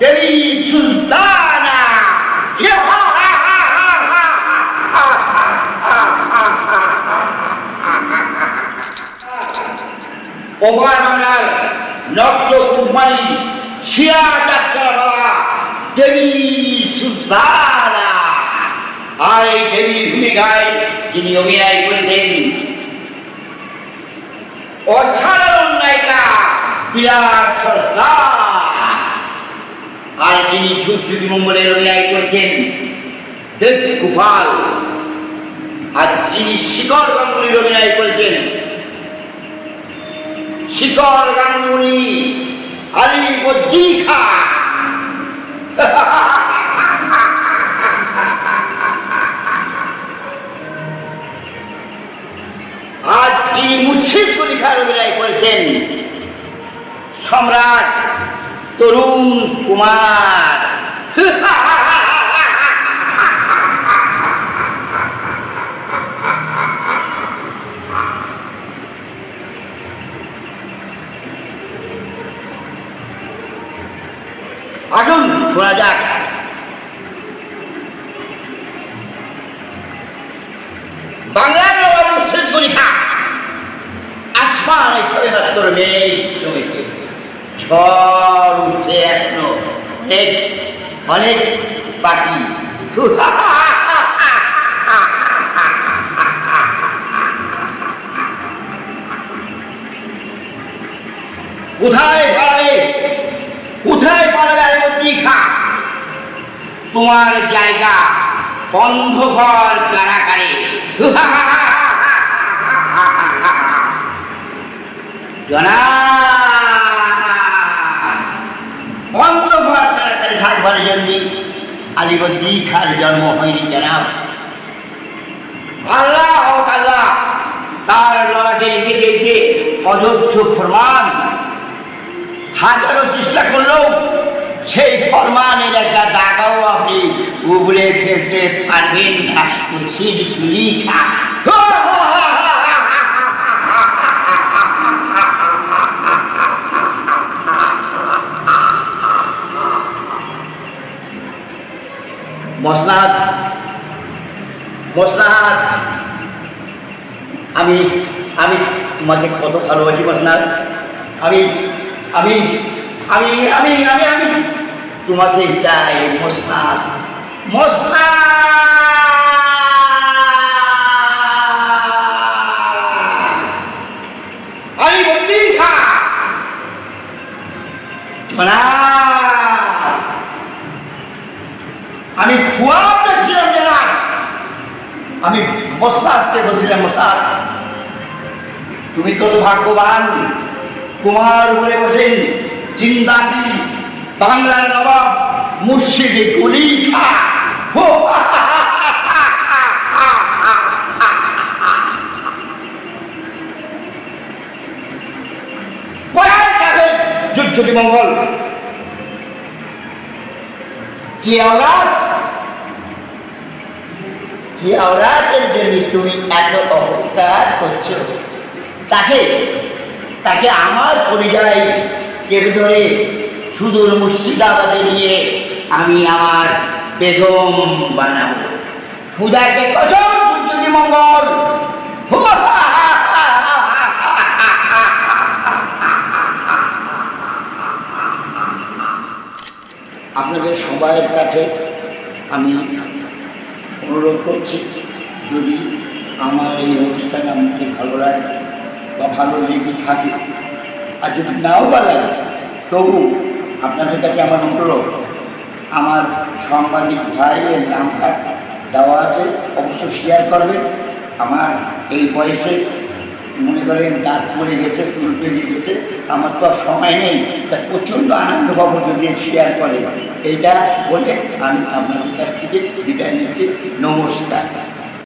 দেবী সুলতানা। ওপার বাংলার নগ্ন কুমারী শিয়া যাত্রা বাবা দেবী সুলতানা। আর এই দেবীর ভূমিকায় যিনি অভিনয় করেছেন অসাধারণ নায়িকা বিরাট সরকার। আর যিনি ঝুঁকঝুঁকি মঙ্গলের অভিনয় করেছেন দেব গোপাল। আর যিনি শিখর গাঙ্গুলির অভিনয় করেছেন শিখর গাঙ্গুলি আলিবদ্দি খা। আজ যিনি মুর্শিদ কুলি খার অভিনয় করেছেন সম্রাট তরুণ কুমার। আসুন শোনা যাক বাংলার নবাব মুর্শিদ কুলি খাঁ। আসমানে ৭৭ মেঘ জমেছে, ঝড় উঠছে এখনো অনেক অনেক বাকি। কোথায় পালাবে, কোথায় পালাবে আলিবদ্দি খাঁ? তোমার জায়গা অন্ধকার কারাগারে। অন্ধকার কারাগারে থাকবার জন্য আলিবদ্দি খাঁর জন্ম হয়নি জানাব। আল্লাহ আল্লাহ তার লড়াটে লিখে দিয়েছে অজস্র ফরমান। হাজারো চেষ্টা করলেও সেই ফরমানের একটা দাগাও আপনি উবড়ে ফেলতে পারবেন না। মুর্শিদ কুলি খাঁ মসনাদ মসনাদ আমি আমি তোমাকে কত ভালোবাসি মসনাদ। আমি আমি আমি আমি আমি আমি তোমাকে চাই মসনাদ। মসনাদ আলিবদ্দি খাঁ আমি খুয়াতে ছিলাম জানা। আমি মসনাদকে বলছিলাম মসনাদ তুমি কত ভাগ্যবান, তোমার উপরে বসেন জিন্দাবি বাংলার নবাব মুর্শিদ কুলি খাঁ। ঝুঁকঝুঁকি মঙ্গল যে আওরাতের জন্য তুমি এত অহংকার করছো, তাকে তাকে আমার পরিযায় কেড়ে ধরে সুদূর মুর্শিদাবাদে নিয়ে আমি আমার বেগম বানাবো। খুদাকে কসম ঝুঁকঝুঁকি মঙ্গল। আপনাদের সবাইয়ের কাছে আমি অনুরোধ করছি, যদি আমার এই অনুষ্ঠান আপনাকে ভালো লাগে বা ভালো লেগে থাকে, আর যদি নাও বা লাগে, তবু আপনাদের কাছে আমার অনুরোধ, আমার সাংবাদিক ভাইয়ের নামটা দেওয়া আছে, অবশ্য শেয়ার করবেন। আমার এই বয়সে মনে করেন দাঁত পড়ে গেছে, চুল পেয়ে গেছে, আমার তো আর সময় নেই, তা প্রচণ্ড আনন্দ পাবো যদি শেয়ার করে। এইটা বলে আমি আপনাদের কাছ থেকে বিদায় নিচ্ছি। নমস্কার।